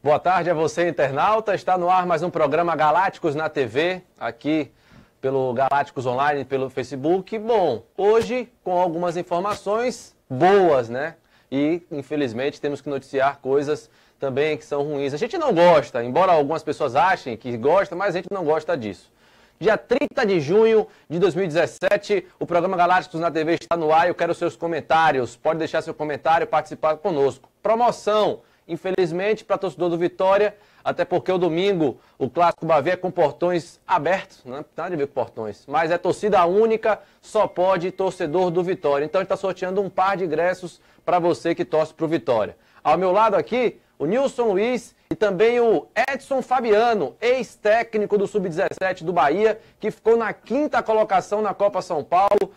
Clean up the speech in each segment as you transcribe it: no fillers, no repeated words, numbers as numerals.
Boa tarde a você, internauta. Está no ar mais um programa Galácticos na TV, aqui pelo Galácticos Online, pelo Facebook. Bom, hoje com algumas informações boas, né? E, infelizmente, temos que noticiar coisas também que são ruins. A gente não gosta, embora algumas pessoas achem que gostam, mas a gente não gosta disso. Dia 30 de junho de 2017, o programa Galácticos na TV está no ar. Eu quero seus comentários. Pode deixar seu comentário e participar conosco. Promoção, infelizmente, para torcedor do Vitória, até porque o domingo o Clássico Bavi é com portões abertos, não tem nada a ver com portões, mas é torcida única, só pode torcedor do Vitória. Então a gente está sorteando um par de ingressos para você que torce para o Vitória. Ao meu lado aqui, o Nilson Luiz e também o Edson Fabiano, ex-técnico do Sub-17 do Bahia, que ficou na 5ª colocação na Copa São Paulo,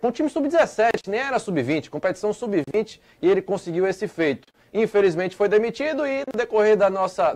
com o time Sub-17, nem era Sub-20, competição Sub-20, e ele conseguiu esse feito. Infelizmente foi demitido e no decorrer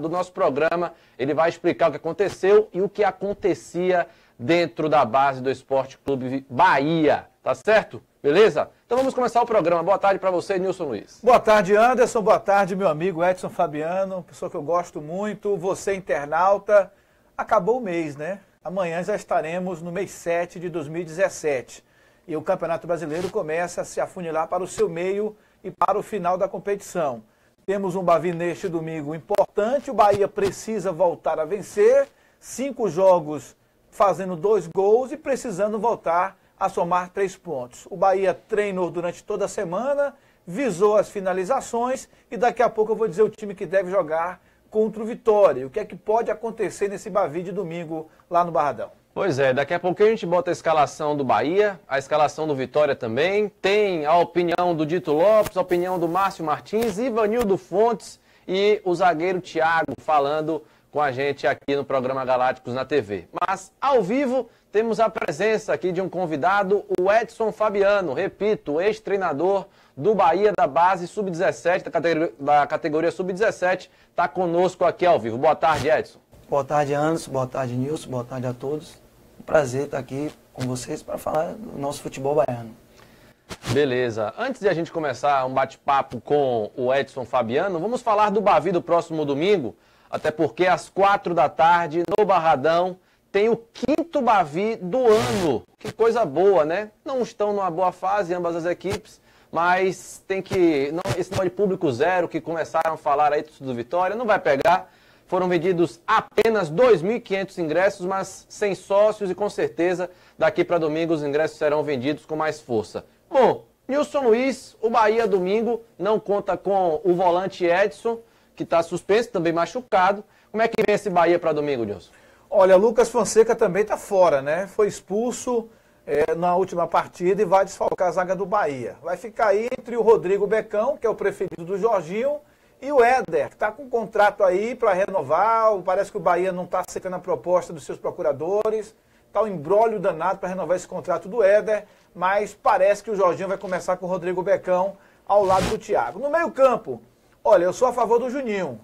do nosso programa ele vai explicar o que aconteceu e o que acontecia dentro da base do Esporte Clube Bahia, tá certo? Beleza? Então vamos começar o programa. Boa tarde para você, Nilson Luiz. Boa tarde, Anderson. Boa tarde, meu amigo Edson Fabiano, pessoa que eu gosto muito. Você, internauta. Acabou o mês, né? Amanhã já estaremos no mês 7 de 2017. E o Campeonato Brasileiro começa a se afunilar para o seu meio e para o final da competição. Temos um Bavi neste domingo importante. O Bahia precisa voltar a vencer. 5 jogos fazendo 2 gols e precisando voltar a somar 3 pontos. O Bahia treinou durante toda a semana, visou as finalizações e daqui a pouco eu vou dizer o time que deve jogar contra o Vitória. O que é que pode acontecer nesse Bavi de domingo lá no Barradão? Pois é, daqui a pouco a gente bota a escalação do Bahia, a escalação do Vitória também, tem a opinião do Dito Lopes, a opinião do Márcio Martins, Ivanildo Fontes e o zagueiro Thiago falando com a gente aqui no programa Galácticos na TV. Mas, ao vivo, temos a presença aqui de um convidado, o Edson Fabiano, repito, ex-treinador do Bahia da base Sub-17, da categoria Sub-17, está conosco aqui ao vivo. Boa tarde, Edson. Boa tarde, Anderson. Boa tarde, Nilson. Boa tarde a todos. Um prazer estar aqui com vocês para falar do nosso futebol baiano. Beleza. Antes de a gente começar um bate-papo com o Edson Fabiano, vamos falar do Bavi do próximo domingo, até porque às 4 da tarde, no Barradão, tem o 5º Bavi do ano. Que coisa boa, né? Não estão numa boa fase ambas as equipes, mas tem que... esse negócio de público zero que começaram a falar aí do Vitória, não vai pegar. Foram vendidos apenas 2.500 ingressos, mas sem sócios e com certeza daqui para domingo os ingressos serão vendidos com mais força. Bom, Nilson Luiz, o Bahia domingo não conta com o volante Edson, que está suspenso, também machucado. Como é que vem esse Bahia para domingo, Nilson? Olha, Lucas Fonseca também está fora, né? Foi expulso na última partida e vai desfalcar a zaga do Bahia. Vai ficar aí entre o Rodrigo Becão, que é o preferido do Jorginho, e o Éder, que está com um contrato aí para renovar. Parece que o Bahia não está aceitando a proposta dos seus procuradores. Está um imbróglio danado para renovar esse contrato do Éder, mas parece que o Jorginho vai começar com o Rodrigo Becão ao lado do Thiago. No meio-campo, olha, eu sou a favor do Juninho.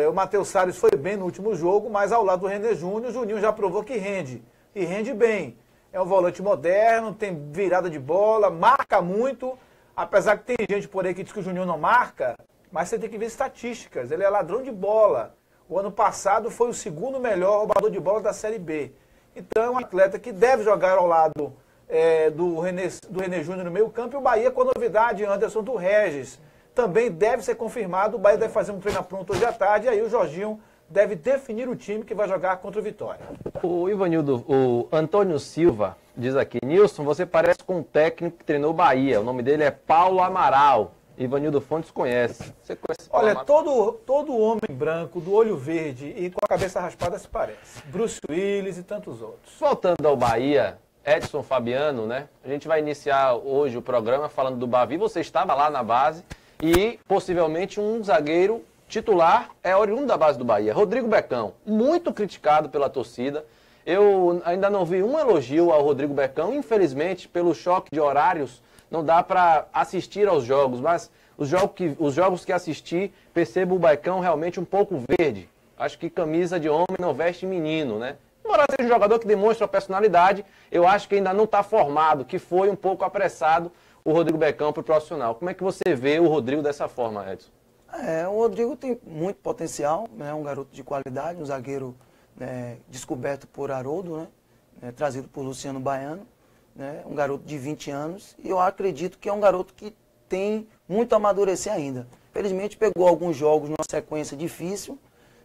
O Matheus Salles foi bem no último jogo, mas ao lado do René Júnior, o Juninho já provou que rende. E rende bem. É um volante moderno, tem virada de bola, marca muito. Apesar que tem gente por aí que diz que o Juninho não marca, mas você tem que ver estatísticas. Ele é ladrão de bola. O ano passado foi o 2º melhor roubador de bola da Série B. Então é um atleta que deve jogar ao lado do René Júnior no meio campo. E o Bahia com a novidade, Anderson, do Regis. Também deve ser confirmado. O Bahia deve fazer um treino pronto hoje à tarde. E aí o Jorginho deve definir o time que vai jogar contra o Vitória. O Ivanildo, o Antônio Silva diz aqui: Nilson, você parece com um técnico que treinou o Bahia. O nome dele é Paulo Amaral. Ivanildo Fontes conhece. Você conhece Paulo Amaral? Olha, todo homem branco, do olho verde e com a cabeça raspada se parece. Bruce Willis e tantos outros. Voltando ao Bahia, Edson Fabiano, né? A gente vai iniciar hoje o programa falando do Bavi. Você estava lá na base e possivelmente um zagueiro titular é oriundo da base do Bahia, Rodrigo Becão, muito criticado pela torcida. Eu ainda não vi um elogio ao Rodrigo Becão, infelizmente, pelo choque de horários, não dá para assistir aos jogos, mas os jogos que assisti, percebo o Becão realmente um pouco verde. Acho que camisa de homem não veste menino, né? Embora seja um jogador que demonstra a personalidade, eu acho que ainda não está formado, que foi um pouco apressado o Rodrigo Becão para o profissional. Como é que você vê o Rodrigo dessa forma, Edson? O Rodrigo tem muito potencial, né? Um garoto de qualidade, um zagueiro, né, descoberto por Haroldo, né? Trazido por Luciano Baiano, né? Um garoto de 20 anos, e eu acredito que é um garoto que tem muito a amadurecer ainda. Felizmente pegou alguns jogos numa sequência difícil,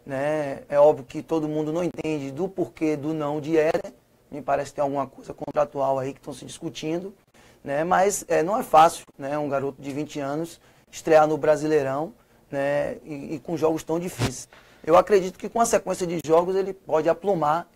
né? É óbvio que todo mundo não entende do porquê do não de Éder, me parece que tem alguma coisa contratual aí que estão se discutindo, né? Mas não é fácil, né? Um garoto de 20 anos estrear no Brasileirão, né? E com jogos tão difíceis. Eu acredito que com a sequência de jogos ele pode aplumar,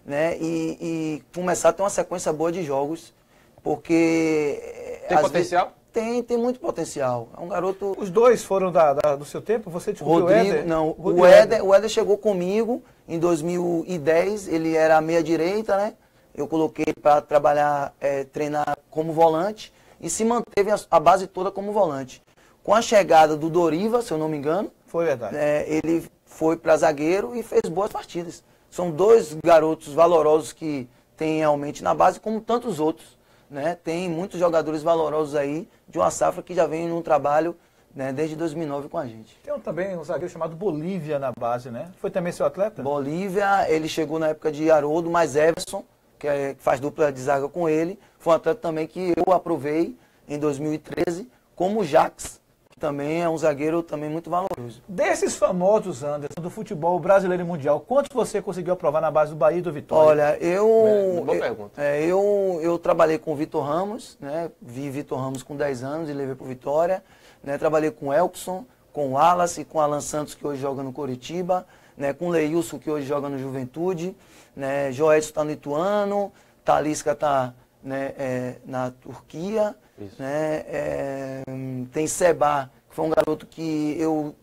né? E começar a ter uma sequência boa de jogos, porque... Tem potencial? Tem muito potencial. É um garoto... Os dois foram do seu tempo? Você descobriu Rodrigo, o Éder? não, Rodrigo. o Éder chegou comigo em 2010, ele era meia-direita, né? Eu coloquei para trabalhar, treinar como volante e se manteve a base toda como volante. Com a chegada do Doriva, se eu não me engano, foi verdade. Ele foi para zagueiro e fez boas partidas. São dois garotos valorosos que tem realmente na base, como tantos outros, né? Tem muitos jogadores valorosos aí de uma safra que já vem num trabalho, né, desde 2009 com a gente. Tem também um zagueiro chamado Bolívia na base, né? Foi também seu atleta? Bolívia, ele chegou na época de Haroldo, mas Everson, que faz dupla de zaga com ele, foi um atleta também que eu aprovei em 2013, como o Jax, que também é um zagueiro também muito valoroso. Desses famosos, Anderson, do futebol brasileiro e mundial, quantos você conseguiu aprovar na base do Bahia e do Vitória? Olha, boa pergunta. Eu trabalhei com o Vitor Ramos, né? Vi Vitor Ramos com 10 anos e levei para o Vitória. Né? Trabalhei com o Elkson, com o Wallace, com o Alan Santos, que hoje joga no Coritiba, né? Com o Leilson, que hoje joga no Juventude, né? Joelson está no Ituano, Talisca está, né, na Turquia, né? Tem Seba, que foi um garoto que eu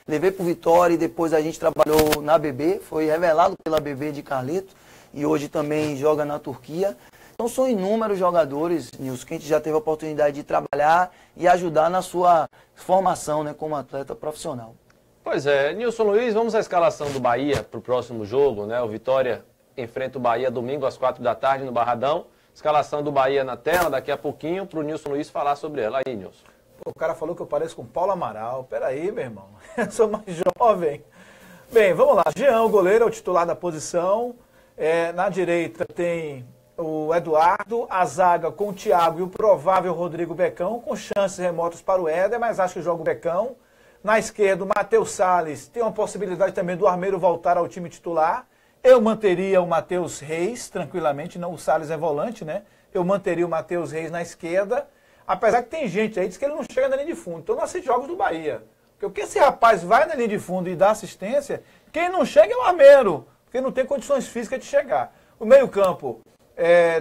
levei para o Vitória e depois a gente trabalhou na BB, foi revelado pela BB de Carleto e hoje também joga na Turquia. Então são inúmeros jogadores, Nilson, que a gente já teve a oportunidade de trabalhar e ajudar na sua formação, né, como atleta profissional. Pois é, Nilson Luiz, vamos à escalação do Bahia para o próximo jogo, né? O Vitória enfrenta o Bahia domingo às 4 da tarde no Barradão. Escalação do Bahia na tela daqui a pouquinho para o Nilson Luiz falar sobre ela. Aí, Nilson. Pô, o cara falou que eu pareço com Paulo Amaral. Peraí, meu irmão, eu sou mais jovem. Bem, vamos lá. Jean, o goleiro, é o titular da posição. Na direita tem o Eduardo, a zaga com o Thiago e o provável Rodrigo Becão, com chances remotas para o Éder, mas acho que joga o Becão. Na esquerda, o Matheus Salles, tem uma possibilidade também do Armeiro voltar ao time titular. Eu manteria o Matheus Reis, tranquilamente, não, o Salles é volante, né? Eu manteria o Matheus Reis na esquerda, apesar que tem gente aí que diz que ele não chega na linha de fundo. Então, não assiste jogos do Bahia. Porque o que esse rapaz vai na linha de fundo e dá assistência, quem não chega é o Armeiro, porque não tem condições físicas de chegar. O meio-campo,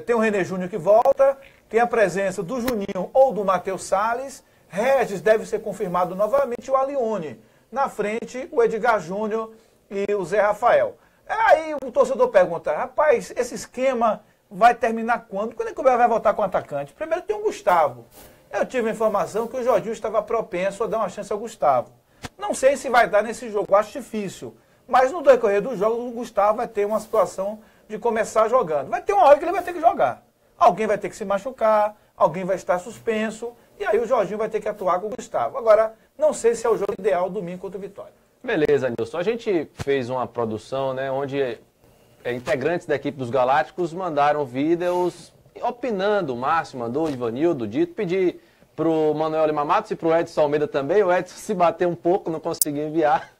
tem o René Júnior que volta, tem a presença do Juninho ou do Matheus Salles, Regis deve ser confirmado novamente, o Alione. Na frente, o Edgar Júnior e o Zé Rafael. Aí o torcedor pergunta, rapaz, esse esquema vai terminar quando? Quando é que o Bahia vai voltar com o atacante? Primeiro tem o Gustavo. Eu tive a informação que o Jorginho estava propenso a dar uma chance ao Gustavo. Não sei se vai dar nesse jogo, acho difícil. Mas no decorrer do jogo, o Gustavo vai ter uma situação de começar jogando. Vai ter uma hora que ele vai ter que jogar. Alguém vai ter que se machucar, alguém vai estar suspenso, e aí o Jorginho vai ter que atuar com o Gustavo. Agora, não sei se é o jogo ideal domingo contra o Vitória. Beleza, Nilson. A gente fez uma produção, né, onde integrantes da equipe dos Galácticos mandaram vídeos opinando. O Márcio mandou, o Ivanildo, o Dito, pedi pro Manuel Lima Matos e pro Edson Almeida também. O Edson se bateu um pouco, não conseguiu enviar,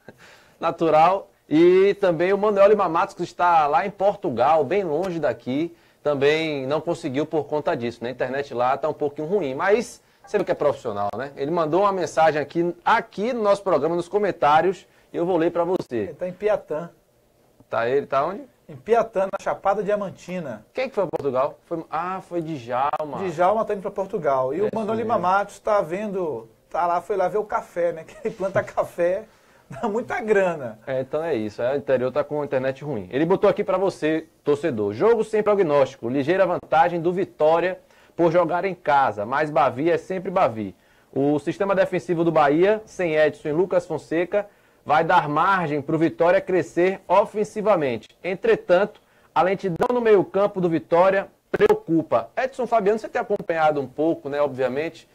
natural. E também o Manuel Lima Matos, que está lá em Portugal, bem longe daqui, também não conseguiu por conta disso. Na internet lá está um pouquinho ruim, mas você vê que é profissional, né? Ele mandou uma mensagem aqui no nosso programa, nos comentários, e eu vou ler para você. Ele está em Piatã. Ele está onde? Em Piatã, na Chapada Diamantina. Quem que foi para Portugal? Foi Djalma. Djalma está indo para Portugal. E o Manuel Lima Matos foi lá ver o café, né? Que ele planta café. Dá muita grana. Então é isso. O interior tá com a internet ruim. Ele botou aqui para você, torcedor. Jogo sem prognóstico. Ligeira vantagem do Vitória por jogar em casa. Mas Bavi é sempre Bavi. O sistema defensivo do Bahia, sem Edson e Lucas Fonseca, vai dar margem para o Vitória crescer ofensivamente. Entretanto, a lentidão no meio-campo do Vitória preocupa. Edson Fabiano, você tem acompanhado um pouco, né, obviamente,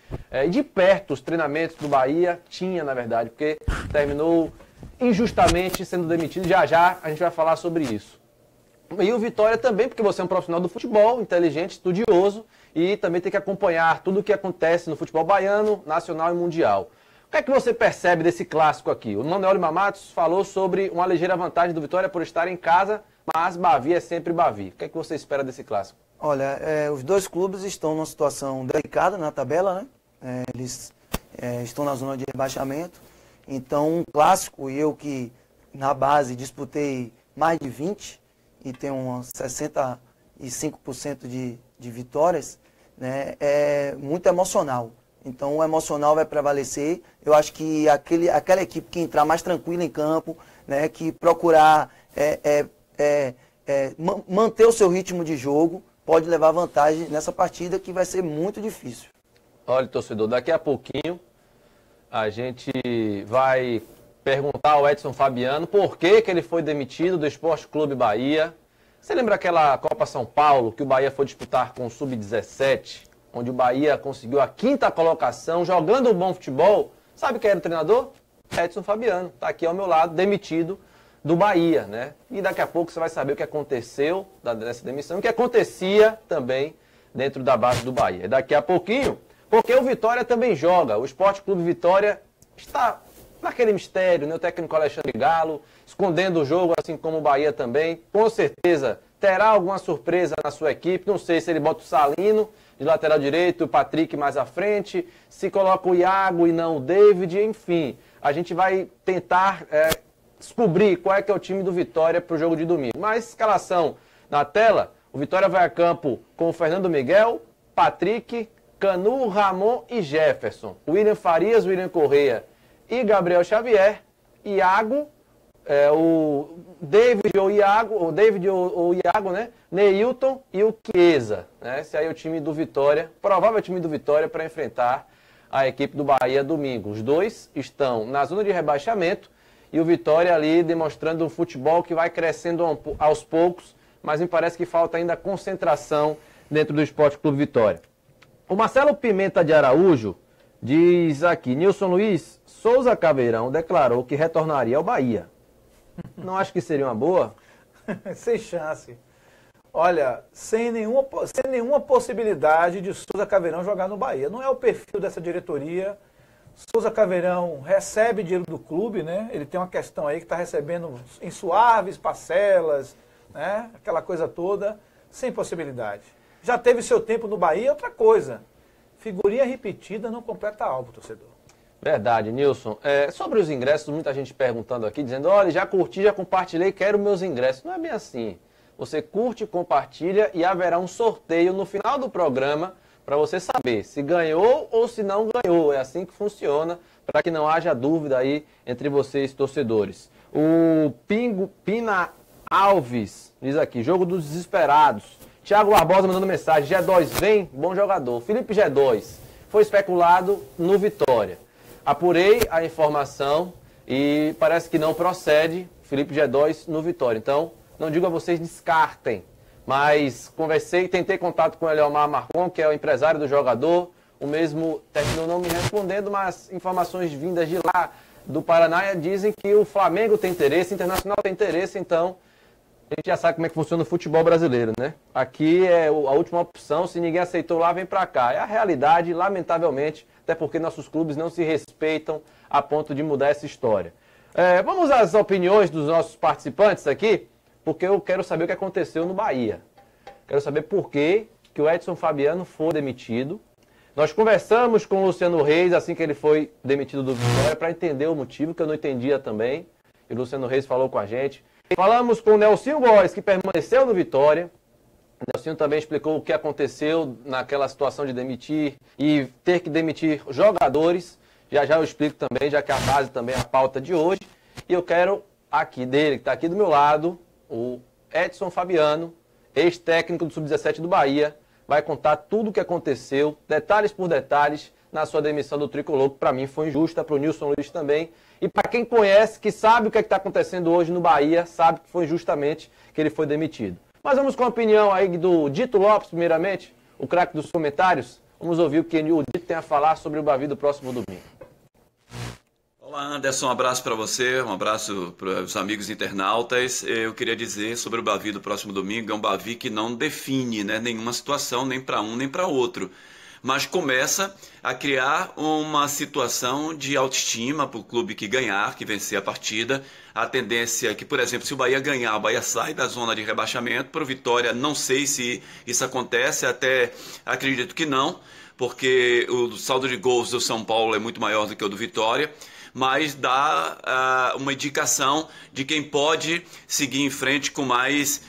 de perto os treinamentos do Bahia, tinha, na verdade, porque terminou injustamente sendo demitido. Já já a gente vai falar sobre isso. E o Vitória também, porque você é um profissional do futebol, inteligente, estudioso, e também tem que acompanhar tudo o que acontece no futebol baiano, nacional e mundial. O que é que você percebe desse clássico aqui? O Manuel Lima Matos falou sobre uma ligeira vantagem do Vitória por estar em casa, mas Bavi é sempre Bavi. O que é que você espera desse clássico? Olha, os dois clubes estão numa situação delicada na tabela, né? Eles estão na zona de rebaixamento. Então, um clássico, e eu que na base disputei mais de 20 e tenho uns 65% de vitórias, né? É muito emocional. Então, o emocional vai prevalecer. Eu acho que aquela equipe que entrar mais tranquila em campo, né? Que procurar manter o seu ritmo de jogo, pode levar vantagem nessa partida que vai ser muito difícil. Olha, torcedor, daqui a pouquinho a gente vai perguntar ao Edson Fabiano por que ele foi demitido do Esporte Clube Bahia. Você lembra aquela Copa São Paulo que o Bahia foi disputar com o Sub-17, onde o Bahia conseguiu a 5ª colocação, jogando um bom futebol? Sabe quem era o treinador? Edson Fabiano, está aqui ao meu lado, demitido do Bahia, né? E daqui a pouco você vai saber o que aconteceu dessa demissão, o que acontecia também dentro da base do Bahia. Daqui a pouquinho, porque o Vitória também joga. O Esporte Clube Vitória está naquele mistério, né? O técnico Alexandre Galo, escondendo o jogo, assim como o Bahia também. Com certeza terá alguma surpresa na sua equipe. Não sei se ele bota o Salino de lateral direito, o Patrick mais à frente, se coloca o Iago e não o David, enfim. A gente vai tentar descobrir qual é que é o time do Vitória para o jogo de domingo. Mas escalação na tela, o Vitória vai a campo com o Fernando Miguel, Patrick, Canu, Ramon e Jefferson. William Farias, William Correia e Gabriel Xavier. Iago, o David ou Iago, né? Neilton e o Chiesa. Né? Esse aí é o time do Vitória, provável time do Vitória para enfrentar a equipe do Bahia domingo. Os dois estão na zona de rebaixamento e o Vitória ali demonstrando um futebol que vai crescendo aos poucos, mas me parece que falta ainda concentração dentro do Esporte Clube Vitória. O Marcelo Pimenta de Araújo diz aqui: Nilson Luiz, Souza Caveirão declarou que retornaria ao Bahia. Não acho que seria uma boa? Sem chance. Olha, sem nenhuma possibilidade de Souza Caveirão jogar no Bahia. Não é o perfil dessa diretoria. Souza Caveirão recebe dinheiro do clube, né? Ele tem uma questão aí que está recebendo em suaves parcelas, né? Aquela coisa toda, sem possibilidade. Já teve seu tempo no Bahia, outra coisa. Figurinha repetida não completa álbum, torcedor. Verdade, Nilson. Sobre os ingressos, muita gente perguntando aqui, dizendo: olha, já curti, já compartilhei, quero meus ingressos. Não é bem assim. Você curte, compartilha e haverá um sorteio no final do programa para você saber se ganhou ou se não ganhou. É assim que funciona, para que não haja dúvida aí entre vocês, torcedores. O Pina Alves diz aqui: jogo dos desesperados. Thiago Barbosa mandando mensagem: G2 vem, bom jogador. Felipe G2 foi especulado no Vitória. Apurei a informação e parece que não procede Felipe G2 no Vitória. Então, não digo a vocês descartem, mas conversei, tentei contato com o Eliomar Marcon, que é o empresário do jogador. O mesmo terminou não me respondendo, mas informações vindas de lá do Paraná dizem que o Flamengo tem interesse, o Internacional tem interesse, então a gente já sabe como é que funciona o futebol brasileiro, né? Aqui é a última opção, se ninguém aceitou lá, vem pra cá. É a realidade, lamentavelmente, até porque nossos clubes não se respeitam a ponto de mudar essa história. Vamos às opiniões dos nossos participantes aqui, porque eu quero saber o que aconteceu no Bahia. Quero saber por que o Edson Fabiano foi demitido. Nós conversamos com o Luciano Reis assim que ele foi demitido do Vitória para entender o motivo, que eu não entendia também. E o Luciano Reis falou com a gente. Falamos com o Nelsinho Góes, que permaneceu no Vitória. O Nelsinho também explicou o que aconteceu naquela situação de demitir e ter que demitir jogadores. Já já eu explico também, já que a base também é a pauta de hoje. E eu quero aqui dele, que está aqui do meu lado, o Edson Fabiano, ex-técnico do Sub-17 do Bahia, vai contar tudo o que aconteceu, detalhes por detalhes, na sua demissão do Tricolor, que para mim foi injusta, para o Nilson Luiz também. E para quem conhece, que sabe o que está acontecendo hoje no Bahia, sabe que foi injustamente que ele foi demitido. Mas vamos com a opinião aí do Dito Lopes, primeiramente, o craque dos comentários. Vamos ouvir o que o Dito tem a falar sobre o Bavi do próximo domingo. Olá, Anderson, um abraço para você, um abraço para os amigos internautas. Eu queria dizer sobre o Bavi do próximo domingo, é um Bavi que não define, né, nenhuma situação, nem para um nem para outro, mas começa a criar uma situação de autoestima para o clube que ganhar, que vencer a partida. A tendência é que, por exemplo, se o Bahia ganhar, o Bahia sai da zona de rebaixamento. Para o Vitória, não sei se isso acontece, até acredito que não, porque o saldo de gols do São Paulo é muito maior do que o do Vitória, mas dá uma indicação de quem pode seguir em frente com mais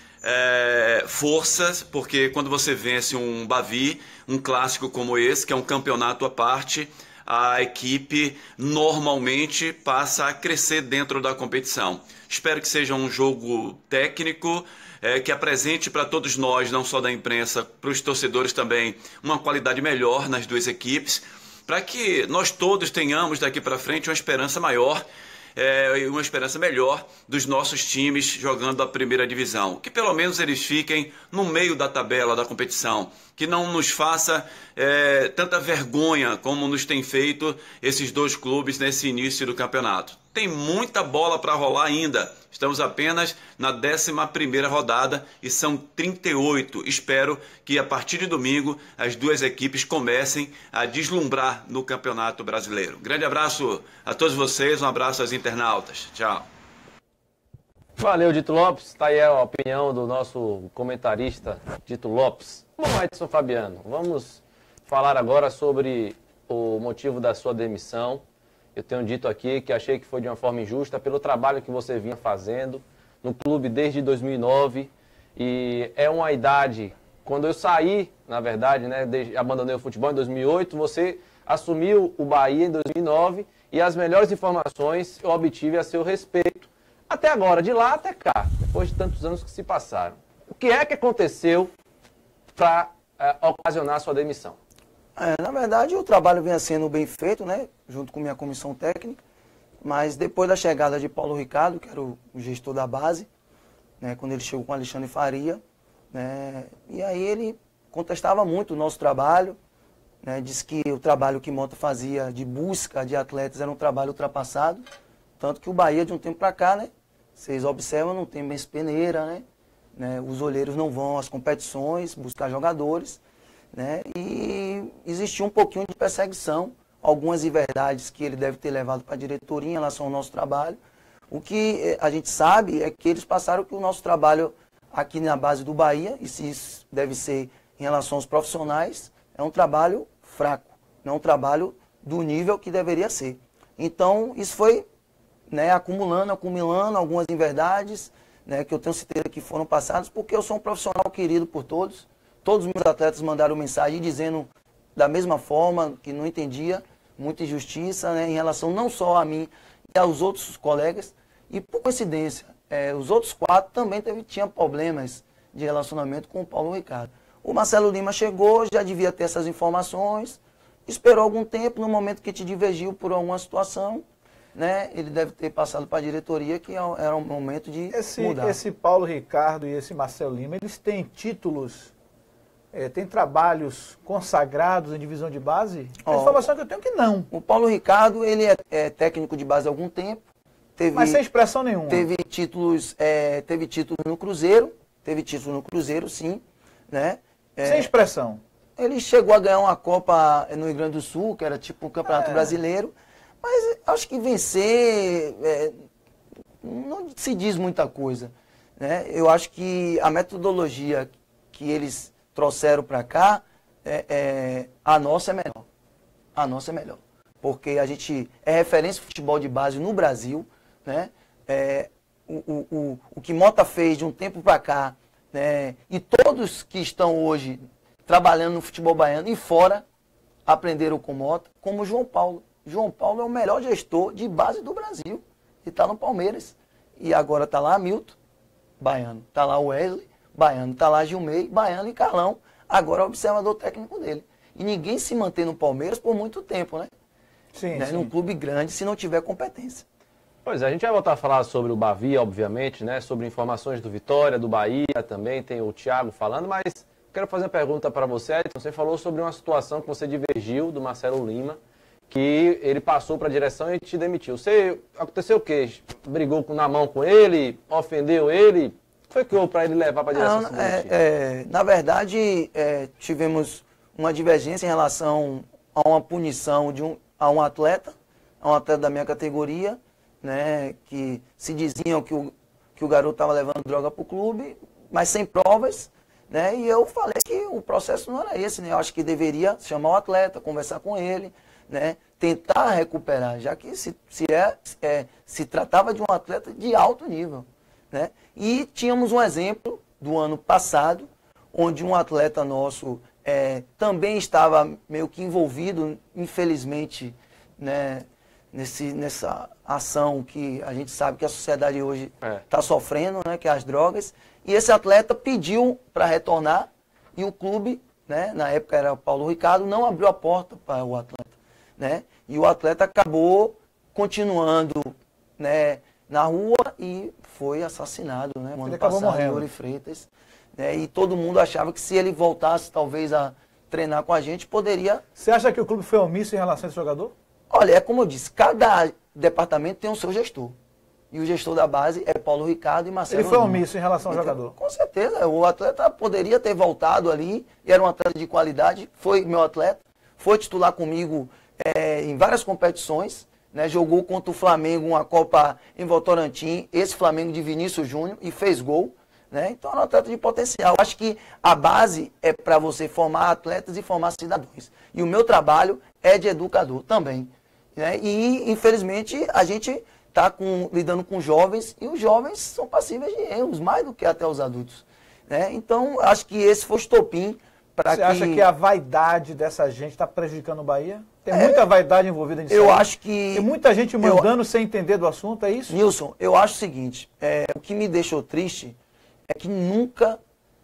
forças, porque quando você vence um Bavi, um clássico como esse, que é um campeonato à parte, a equipe normalmente passa a crescer dentro da competição. Espero que seja um jogo técnico, que apresente para todos nós, não só da imprensa, para os torcedores também, uma qualidade melhor nas duas equipes, para que nós todos tenhamos daqui para frente uma esperança maior, uma esperança melhor dos nossos times jogando a primeira divisão. Que pelo menos eles fiquem no meio da tabela da competição, que não nos faça tanta vergonha como nos tem feito esses dois clubes nesse início do campeonato. Tem muita bola para rolar ainda. Estamos apenas na 11ª rodada e são 38. Espero que a partir de domingo as duas equipes comecem a deslumbrar no Campeonato Brasileiro. Grande abraço a todos vocês, um abraço aos internautas. Tchau. Valeu, Dito Lopes. Está aí a opinião do nosso comentarista, Dito Lopes. Bom, Edson Fabiano, vamos falar agora sobre o motivo da sua demissão. Eu tenho dito aqui que achei que foi de uma forma injusta pelo trabalho que você vinha fazendo no clube desde 2009. E é uma idade, quando eu saí, na verdade, né, abandonei o futebol em 2008, você assumiu o Bahia em 2009 e as melhores informações eu obtive a seu respeito. Até agora, de lá até cá, depois de tantos anos que se passaram. O que é que aconteceu para ocasionar a sua demissão? Na verdade, o trabalho vinha sendo bem feito, né, junto com minha comissão técnica, mas depois da chegada de Paulo Ricardo, que era o gestor da base, né, quando ele chegou com Alexandre Faria, né, e aí ele contestava muito o nosso trabalho, né, disse que o trabalho que Mota fazia de busca de atletas era um trabalho ultrapassado, tanto que o Bahia, de um tempo para cá, né, vocês observam, não tem mais peneira, né, os olheiros não vão às competições buscar jogadores, né, e existia um pouquinho de perseguição, algumas inverdades que ele deve ter levado para a diretoria em relação ao nosso trabalho. O que a gente sabe é que eles passaram que o nosso trabalho aqui na base do Bahia, e se isso deve ser em relação aos profissionais, é um trabalho fraco, não é um trabalho do nível que deveria ser. Então, isso foi, né, acumulando algumas inverdades, né, que eu tenho certeza que foram passadas, porque eu sou um profissional querido por todos. Todos os meus atletas mandaram mensagem dizendo da mesma forma que não entendia, muita injustiça, né, em relação não só a mim e aos outros colegas. E por coincidência, os outros 4 também tinham problemas de relacionamento com o Paulo Ricardo. O Marcelo Lima chegou, já devia ter essas informações, esperou algum tempo, no momento que te divergiu por alguma situação, né, ele deve ter passado para a diretoria que era um momento de mudar. Esse Paulo Ricardo e esse Marcelo Lima, eles têm títulos, têm trabalhos consagrados em divisão de base? A informação que eu tenho é que não. O Paulo Ricardo, ele é técnico de base há algum tempo. Mas sem expressão nenhuma. Teve títulos no Cruzeiro, sim, né? Sem expressão. Ele chegou a ganhar uma Copa no Rio Grande do Sul, que era tipo um Campeonato Brasileiro, mas acho que vencer não se diz muita coisa, né? Eu acho que a metodologia que eles trouxeram para cá, a nossa é melhor. A nossa é melhor. Porque a gente é referência em futebol de base no Brasil, né? O que Mota fez de um tempo para cá, né? E todos que estão hoje trabalhando no futebol baiano e fora aprenderam com Mota, como o João Paulo. João Paulo é o melhor gestor de base do Brasil. E está no Palmeiras. E agora está lá Milton, baiano. Está lá Wesley, baiano. Está lá Gilmei, baiano, e Carlão, agora é o observador técnico dele. E ninguém se mantém no Palmeiras por muito tempo, né? Sim, né? sim. Num clube grande, se não tiver competência. Pois é, a gente vai voltar a falar sobre o Bavi, obviamente, né? Sobre informações do Vitória, do Bahia, também tem o Thiago falando, mas quero fazer uma pergunta para você, Edson. Você falou sobre uma situação que você divergiu do Marcelo Lima, que ele passou para a direção e te demitiu. Aconteceu o quê? Brigou na mão com ele? Ofendeu ele? O que foi que houve para ele levar para a direção se demitir? Na verdade, tivemos uma divergência em relação a uma punição a um atleta da minha categoria, né, que se diziam que o garoto estava levando droga para o clube, mas sem provas, né, e eu falei que o processo não era esse, né, eu acho que deveria chamar o atleta, conversar com ele, né, tentar recuperar, já que se tratava de um atleta de alto nível, né, e tínhamos um exemplo do ano passado, onde um atleta nosso também estava meio que envolvido, infelizmente, né, nessa ação que a gente sabe que a sociedade hoje está sofrendo, né, que é as drogas, e esse atleta pediu para retornar e o clube, né, na época era o Paulo Ricardo, não abriu a porta para o atleta, né, e o atleta acabou continuando, né, na rua e foi assassinado, né, no ano passado, Yuri Freitas, né, e todo mundo achava que se ele voltasse talvez a treinar com a gente, poderia... Você acha que o clube foi omisso em relação a esse jogador? Olha, é como eu disse, cada departamento tem o seu gestor. E o gestor da base é Paulo Ricardo e Marcelo. Ele foi omisso em relação ao jogador? Com certeza. O atleta poderia ter voltado ali, era um atleta de qualidade, foi meu atleta, foi titular comigo em várias competições, né, jogou contra o Flamengo uma Copa em Votorantim, esse Flamengo de Vinícius Júnior, e fez gol. Né? Então é um atleta de potencial. Acho que a base é para você formar atletas e formar cidadãos. E o meu trabalho é de educador também. Né? E, infelizmente, a gente está lidando com jovens e os jovens são passíveis de erros, mais do que até os adultos. Né? Então, acho que esse foi o estopim para que... Você acha que a vaidade dessa gente está prejudicando o Bahia? Tem muita vaidade envolvida nisso. Eu acho que... Tem muita gente mandando sem entender do assunto, é isso? Nilson, eu acho o seguinte, o que me deixou triste é que nunca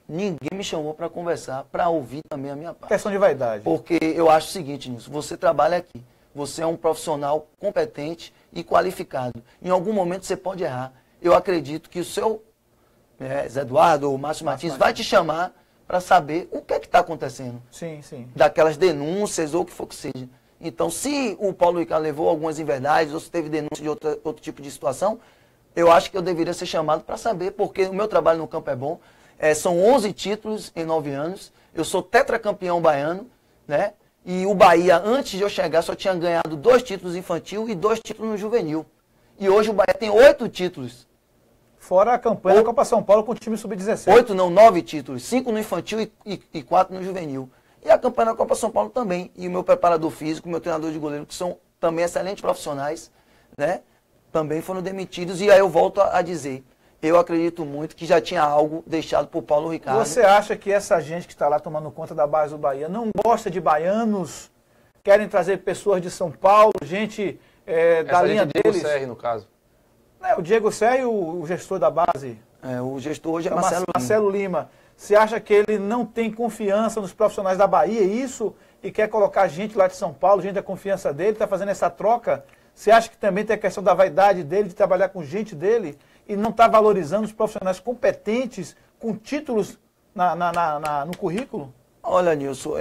ninguém me chamou para conversar, para ouvir também a minha parte. Questão de vaidade. Porque eu acho o seguinte, Nilson, você trabalha aqui, você é um profissional competente e qualificado. Em algum momento você pode errar. Eu acredito que o seu Zé Eduardo ou Márcio Martins vai te chamar para saber o que é que está acontecendo. Sim, sim. Daquelas denúncias ou o que for que seja. Então, se o Paulo Ricardo levou algumas inverdades ou se teve denúncia de outro tipo de situação, eu acho que eu deveria ser chamado para saber, porque o meu trabalho no campo é bom. São 11 títulos em 9 anos. Eu sou tetracampeão baiano, né? E o Bahia, antes de eu chegar, só tinha ganhado 2 títulos infantil e 2 títulos no juvenil. E hoje o Bahia tem 8 títulos. Fora a campanha da Copa São Paulo com o time sub-17. 8 não, 9 títulos. 5 no infantil e 4 no juvenil. E a campanha da Copa São Paulo também. E o meu preparador físico, o meu treinador de goleiro, que são também excelentes profissionais, né? Também foram demitidos. E aí eu volto a dizer, eu acredito muito que já tinha algo deixado por Paulo Ricardo. Você acha que essa gente que está lá tomando conta da base do Bahia não gosta de baianos, querem trazer pessoas de São Paulo, gente da linha deles? Diego Serri, no caso. O Diego Serri, o gestor da base. O gestor hoje é Marcelo Lima. Você acha que ele não tem confiança nos profissionais da Bahia, isso, e quer colocar gente lá de São Paulo, gente da confiança dele, está fazendo essa troca? Você acha que também tem a questão da vaidade dele, de trabalhar com gente dele, e não está valorizando os profissionais competentes, com títulos no currículo? Olha, Nilson,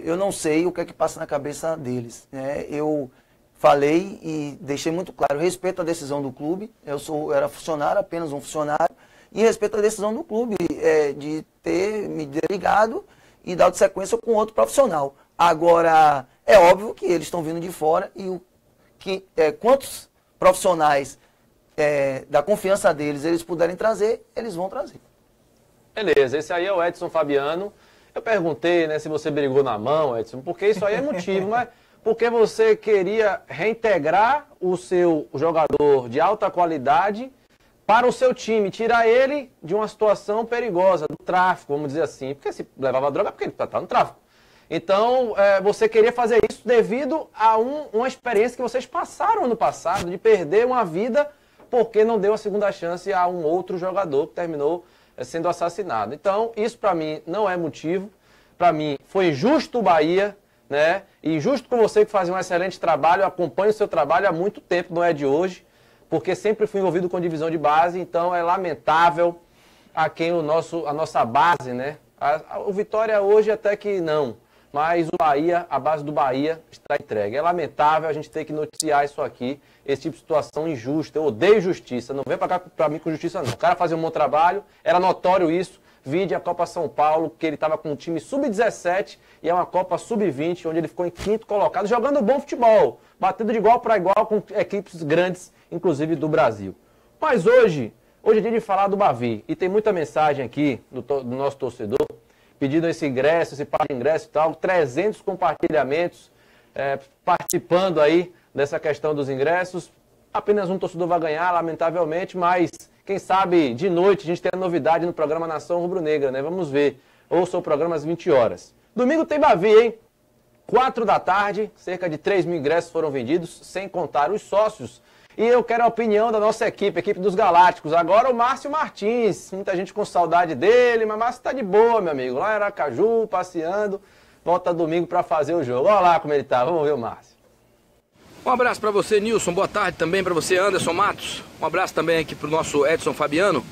eu não sei o que é que passa na cabeça deles. Né? Eu falei e deixei muito claro, respeito à decisão do clube, eu era funcionário, apenas um funcionário, e respeito à decisão do clube de ter me desligado e dado sequência com outro profissional. Agora, é óbvio que eles estão vindo de fora e quantos profissionais da confiança deles eles puderem trazer, eles vão trazer. Beleza, esse aí é o Edson Fabiano. Eu perguntei, né, se você brigou na mão, Edson, porque isso aí é motivo, mas porque você queria reintegrar o seu jogador de alta qualidade para o seu time, tirar ele de uma situação perigosa, do tráfico, vamos dizer assim. Porque se levava droga, porque ele está no tráfico. Então, você queria fazer isso devido a uma experiência que vocês passaram ano passado, de perder uma vida porque não deu a segunda chance a um outro jogador que terminou sendo assassinado. Então, isso para mim não é motivo. Para mim, foi injusto o Bahia, né? E injusto com você que faz um excelente trabalho, eu acompanho o seu trabalho há muito tempo, não é de hoje. porque sempre fui envolvido com divisão de base, então é lamentável a quem a nossa base, né? O Vitória hoje até que não, mas o Bahia, a base do Bahia está entregue. É lamentável a gente ter que noticiar isso aqui, esse tipo de situação injusta. Eu odeio justiça, não vem pra cá pra mim com justiça não. O cara fazia um bom trabalho, era notório isso. Vide a Copa São Paulo, que ele estava com um time sub-17 e é uma Copa sub-20, onde ele ficou em quinto colocado, jogando bom futebol, batendo de igual para igual com equipes grandes, inclusive do Brasil. Mas hoje é dia de falar do Bavi, e tem muita mensagem aqui do nosso torcedor, pedindo esse ingresso, esse par de ingresso e tal, 300 compartilhamentos, participando aí dessa questão dos ingressos. Apenas um torcedor vai ganhar, lamentavelmente, mas quem sabe de noite a gente tem a novidade no programa Nação Rubro-Negra, né? Vamos ver. Ouça o programa às 20 horas. Domingo tem Bavi, hein? 4 da tarde, cerca de 3 mil ingressos foram vendidos, sem contar os sócios. E eu quero a opinião da nossa equipe, equipe dos Galácticos. Agora o Márcio Martins, muita gente com saudade dele, mas Márcio tá de boa, meu amigo. Lá em Aracaju, passeando, volta domingo para fazer o jogo. Olha lá como ele tá, vamos ver o Márcio. Um abraço para você, Nilson, boa tarde também para você, Anderson Matos. Um abraço também aqui para o nosso Edson Fabiano.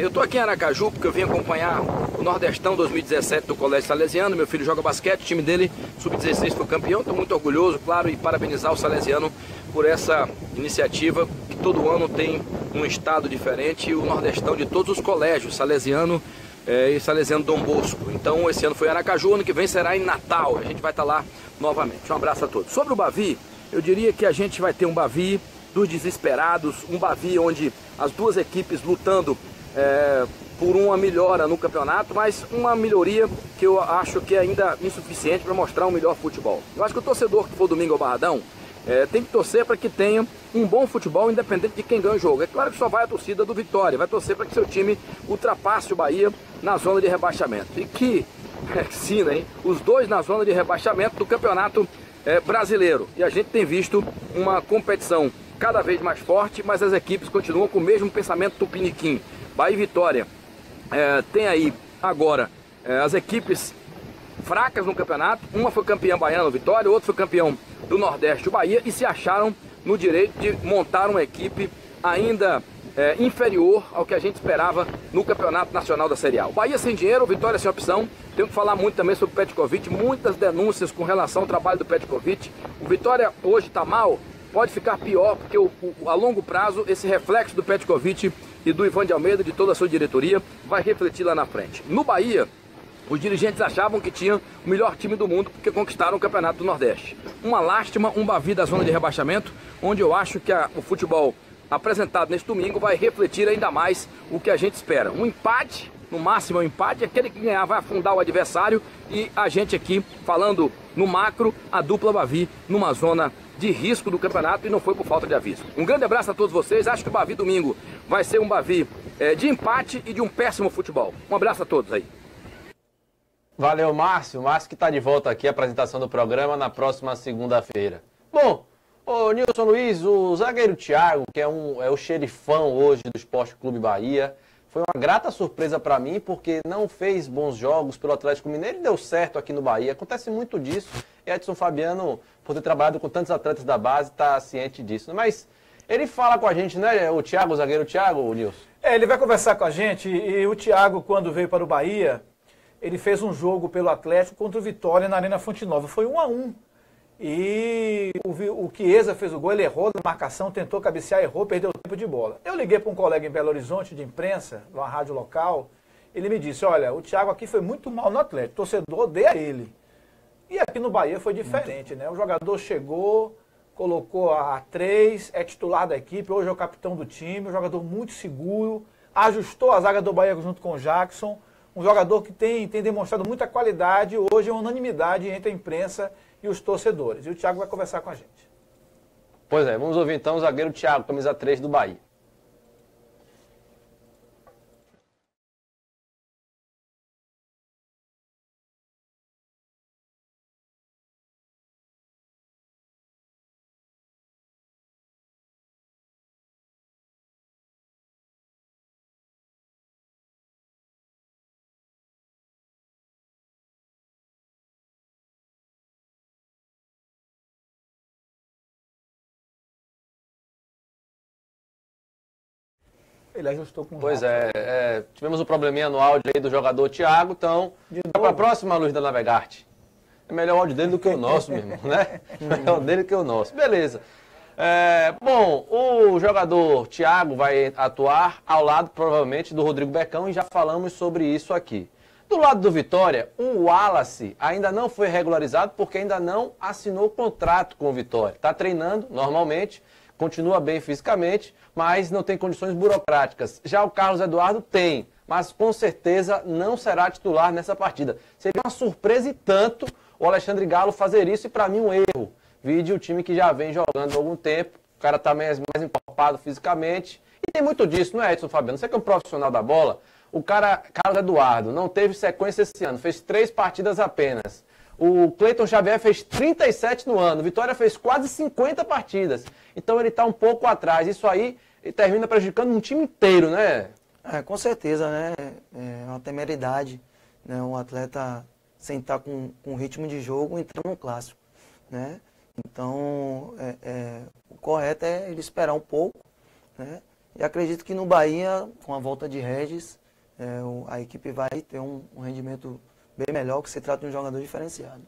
Eu tô aqui em Aracaju porque eu vim acompanhar o Nordestão 2017 do Colégio Salesiano. Meu filho joga basquete, o time dele, sub-16, foi campeão. Estou muito orgulhoso, claro, e parabenizar o Salesiano por essa iniciativa que todo ano tem um estado diferente, o Nordestão de todos os colégios, Salesiano e Salesiano Dom Bosco. Então esse ano foi em Aracaju, ano que vem será em Natal, a gente vai estar lá novamente. Um abraço a todos. Sobre o Bavi, eu diria que a gente vai ter um Bavi dos desesperados, um Bavi onde as duas equipes lutando por uma melhora no campeonato, mas uma melhoria que eu acho que é ainda insuficiente para mostrar um melhor futebol. Eu acho que o torcedor que for domingo ao Barradão tem que torcer para que tenha um bom futebol, independente de quem ganha o jogo. É claro que só vai a torcida do Vitória, vai torcer para que seu time ultrapasse o Bahia na zona de rebaixamento. E que, sim, né, os dois na zona de rebaixamento do campeonato brasileiro. E a gente tem visto uma competição cada vez mais forte, mas as equipes continuam com o mesmo pensamento tupiniquim. Bahia e Vitória tem aí agora as equipes fracas no campeonato. Uma foi campeã baiana, Vitória, outra foi campeão do Nordeste, o Bahia, e se acharam no direito de montar uma equipe ainda inferior ao que a gente esperava no Campeonato Nacional da Série A. O Bahia sem dinheiro, o Vitória sem opção. Tenho que falar muito também sobre o Petkovic, muitas denúncias com relação ao trabalho do Petkovic. O Vitória hoje está mal, pode ficar pior, porque a longo prazo esse reflexo do Petkovic e do Ivan de Almeida, de toda a sua diretoria, vai refletir lá na frente. No Bahia, os dirigentes achavam que tinham o melhor time do mundo porque conquistaram o Campeonato do Nordeste. Uma lástima, um Bavi da zona de rebaixamento, onde eu acho que o futebol apresentado neste domingo vai refletir ainda mais o que a gente espera. Um empate, no máximo um empate, aquele que ganhar vai afundar o adversário, e a gente aqui falando no macro, a dupla Bavi numa zona de risco do campeonato, e não foi por falta de aviso. Um grande abraço a todos vocês, acho que o Bavi domingo vai ser um Bavi de empate e de um péssimo futebol. Um abraço a todos aí. Valeu, Márcio. Márcio que está de volta aqui, a apresentação do programa na próxima segunda-feira. Bom, ô Nilson Luiz, o zagueiro Thiago, que é o xerifão hoje do Esporte Clube Bahia, foi uma grata surpresa para mim, porque não fez bons jogos pelo Atlético Mineiro e deu certo aqui no Bahia. Acontece muito disso. Edson Fabiano, por ter trabalhado com tantos atletas da base, está ciente disso. Mas ele fala com a gente, né, o Thiago, o zagueiro Thiago, Nilson? Ele vai conversar com a gente, e o Thiago, quando veio para o Bahia, ele fez um jogo pelo Atlético contra o Vitória na Arena Fonte Nova. Foi 1-1. E o Chiesa fez o gol, ele errou na marcação, tentou cabecear, errou, perdeu tempo de bola. Eu liguei para um colega em Belo Horizonte de imprensa, numa rádio local, ele me disse, olha, o Thiago aqui foi muito mal no Atlético, o torcedor odeia ele. E aqui no Bahia foi diferente, né? O jogador chegou, colocou a 3, é titular da equipe, hoje é o capitão do time, um jogador muito seguro, ajustou a zaga do Bahia junto com o Jackson, um jogador que tem demonstrado muita qualidade, hoje é unanimidade entre a imprensa e os torcedores. E o Thiago vai conversar com a gente. Pois é, vamos ouvir então o zagueiro Thiago, camisa 3 do Bahia. Ele ajustou com o Pois Rafa. tivemos um probleminha no áudio aí do jogador Thiago, então, para a próxima, Luiz da Navegarte. É melhor o áudio dele do que o nosso, meu irmão, né? Melhor dele que o nosso. Beleza. Bom, o jogador Thiago vai atuar ao lado, provavelmente, do Rodrigo Becão, e já falamos sobre isso aqui. Do lado do Vitória, o Wallace ainda não foi regularizado porque ainda não assinou contrato com o Vitória. Está treinando normalmente, continua bem fisicamente, mas não tem condições burocráticas. Já o Carlos Eduardo tem, mas com certeza não será titular nessa partida. Seria uma surpresa e tanto o Alexandre Galo fazer isso, e para mim um erro. Vide o time que já vem jogando há algum tempo, o cara está mais encorpado fisicamente, e tem muito disso, não é, Edson Fabiano? Você que é um profissional da bola, o cara, Carlos Eduardo, não teve sequência esse ano, fez 3 partidas apenas. O Cleiton Xavier fez 37 no ano, o Vitória fez quase 50 partidas. Então ele está um pouco atrás, isso aí termina prejudicando um time inteiro, né? Com certeza, né? É uma temeridade, né? Um atleta sem estar com ritmo de jogo entrando no clássico, né? Então, o correto é ele esperar um pouco, né? E acredito que no Bahia, com a volta de Regis, a equipe vai ter um rendimento bem melhor, que se trata de um jogador diferenciado.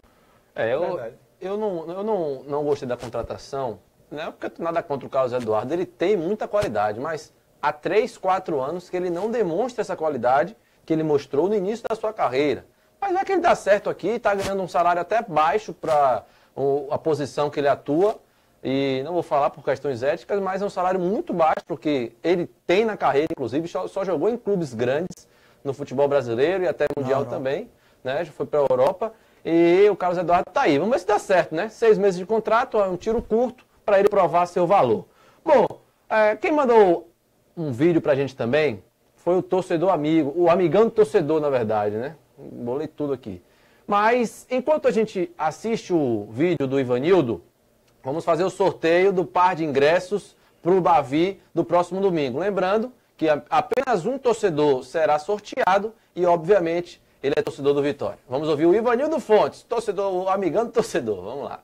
Eu não gostei da contratação, não é porque nada contra o Carlos Eduardo, ele tem muita qualidade, mas há 3, 4 anos que ele não demonstra essa qualidade que ele mostrou no início da sua carreira. Mas é que ele dá certo aqui, está ganhando um salário até baixo para a posição que ele atua, e não vou falar por questões éticas, mas é um salário muito baixo, porque ele tem na carreira, inclusive, só jogou em clubes grandes no futebol brasileiro e até mundial também, né? Já foi para a Europa, e o Carlos Eduardo está aí. Vamos ver se dá certo, né? 6 meses de contrato, é um tiro curto para ele provar seu valor. Bom, quem mandou um vídeo para a gente também foi o torcedor amigo, o amigão do torcedor, na verdade, né? Bolei tudo aqui. Mas, enquanto a gente assiste o vídeo do Ivanildo, vamos fazer o sorteio do par de ingressos para o Bavi do próximo domingo. Lembrando que apenas um torcedor será sorteado e, obviamente, ele é torcedor do Vitória. Vamos ouvir o Ivanildo Fontes, torcedor, o amigão do torcedor. Vamos lá.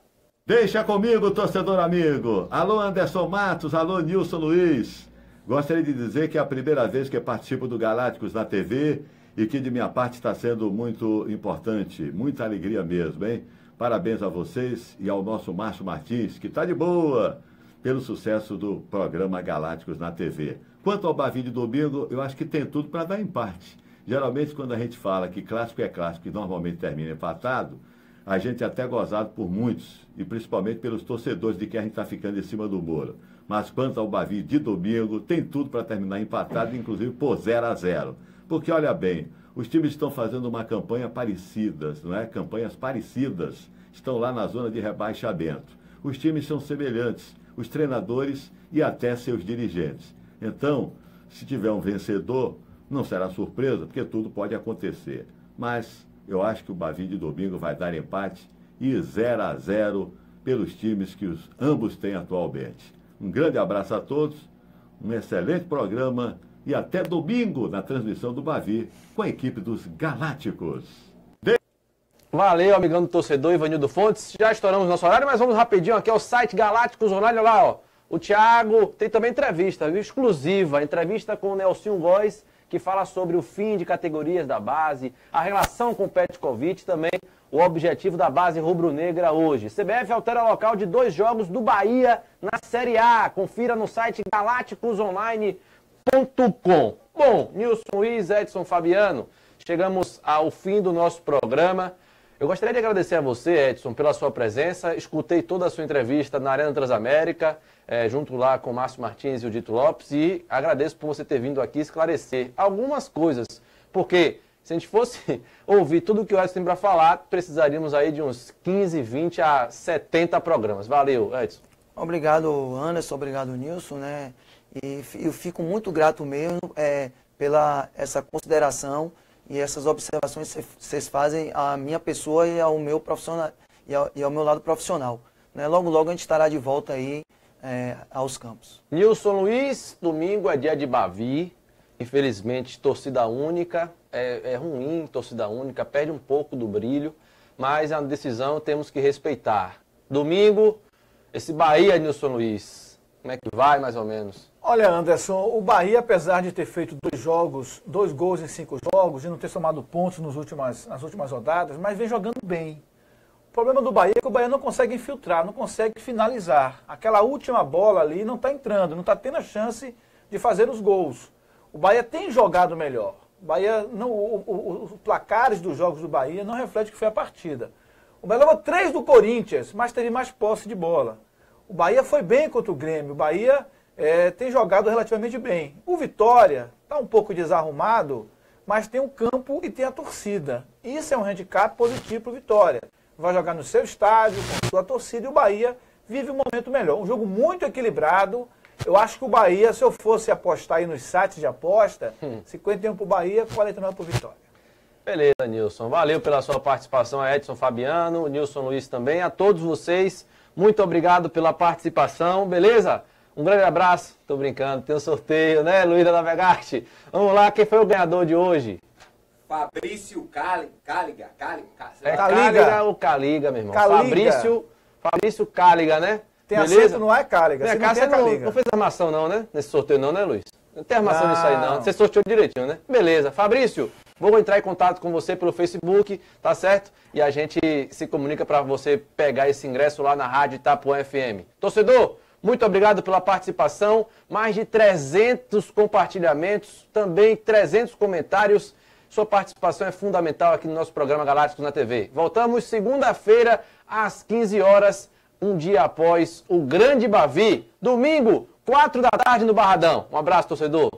Deixa comigo, torcedor amigo. Alô, Anderson Matos, alô, Nilson Luiz. Gostaria de dizer que é a primeira vez que participo do Galácticos na TV e que de minha parte está sendo muito importante, muita alegria mesmo, hein? Parabéns a vocês e ao nosso Márcio Martins, que está de boa pelo sucesso do programa Galácticos na TV. Quanto ao Bavi de domingo, eu acho que tem tudo para dar empate. Geralmente, quando a gente fala que clássico é clássico e normalmente termina empatado, a gente é até gozado por muitos, e principalmente pelos torcedores de quem a gente está ficando em cima do muro. Mas quanto ao Bavi de domingo, tem tudo para terminar empatado, inclusive por 0-0. Porque, olha bem, os times estão fazendo uma campanha parecidas, não é? Campanhas parecidas, estão lá na zona de rebaixamento. Os times são semelhantes, os treinadores e até seus dirigentes. Então, se tiver um vencedor, não será surpresa, porque tudo pode acontecer. Mas eu acho que o Bavi de domingo vai dar empate e 0-0 pelos times que ambos têm atualmente. Um grande abraço a todos, um excelente programa e até domingo na transmissão do Bavi com a equipe dos Galácticos. Valeu, amigão do torcedor, Ivanildo Fontes. Já estouramos nosso horário, mas vamos rapidinho aqui ao site Galácticos Online. Olha lá, ó. O Thiago tem também entrevista, viu? Exclusiva, entrevista com o Nelson Góes, que fala sobre o fim de categorias da base, a relação com o Petkovic, também o objetivo da base rubro-negra hoje. CBF altera local de 2 jogos do Bahia na Série A. Confira no site galácticosonline.com. Bom, Nilson Luiz, Edson Fabiano, chegamos ao fim do nosso programa. Eu gostaria de agradecer a você, Edson, pela sua presença. Escutei toda a sua entrevista na Arena Transamérica, junto lá com o Márcio Martins e o Dito Lopes, e agradeço por você ter vindo aqui esclarecer algumas coisas, porque se a gente fosse ouvir tudo o que o Edson tem para falar, precisaríamos aí de uns 15, 20 a 70 programas. Valeu, Edson. Obrigado, Anderson, obrigado, Nilson, né? E eu fico muito grato mesmo pela essa consideração e essas observações que vocês fazem à minha pessoa e ao meu profissional e ao meu lado profissional, né? Logo, logo a gente estará de volta aí aos campos. Nilson Luiz, domingo é dia de Bavi. Infelizmente, torcida única. É ruim, torcida única, perde um pouco do brilho, mas é uma decisão temos que respeitar. Domingo, esse Bahia, Nilson Luiz, como é que vai mais ou menos? Olha, Anderson, o Bahia, apesar de ter feito 2 gols em 5 jogos, e não ter somado pontos nas últimas rodadas, mas vem jogando bem. O problema do Bahia é que o Bahia não consegue infiltrar, não consegue finalizar. Aquela última bola ali não está entrando, não está tendo a chance de fazer os gols. O Bahia tem jogado melhor. O Bahia os placares dos jogos do Bahia não refletem o que foi a partida. O Bahia levou 3 do Corinthians, mas teve mais posse de bola. O Bahia foi bem contra o Grêmio. O Bahia tem jogado relativamente bem. O Vitória está um pouco desarrumado, mas tem o campo e tem a torcida. Isso é um handicap positivo para o Vitória. Vai jogar no seu estádio, com sua torcida, e o Bahia vive um momento melhor. Um jogo muito equilibrado. Eu acho que o Bahia, se eu fosse apostar aí nos sites de aposta, 51 para o Bahia, 49 para o Vitória. Beleza, Nilson. Valeu pela sua participação, a Edson Fabiano, Nilson Luiz também. A todos vocês, muito obrigado pela participação, beleza? Um grande abraço. Tô brincando, tem um sorteio, né, Luiz da Navegarte? Vamos lá, quem foi o ganhador de hoje? Fabrício Cáliga. É Cáliga ou Caliga, meu irmão? Caliga. Fabrício Cáliga, né? Tem beleza? acento, não é Cáliga. Minha casa não fez armação não, né? Nesse sorteio não, né, Luiz? Não tem armação nisso aí não. Você sorteou direitinho, né? Beleza. Fabrício, vou entrar em contato com você pelo Facebook, tá certo? E a gente se comunica para você pegar esse ingresso lá na Rádio Itapuã FM. Torcedor, muito obrigado pela participação. Mais de 300 compartilhamentos, também 300 comentários. Sua participação é fundamental aqui no nosso programa Galácticos na TV. Voltamos segunda-feira às 15 horas, um dia após o Grande Bavi. Domingo, 4 da tarde no Barradão. Um abraço, torcedor.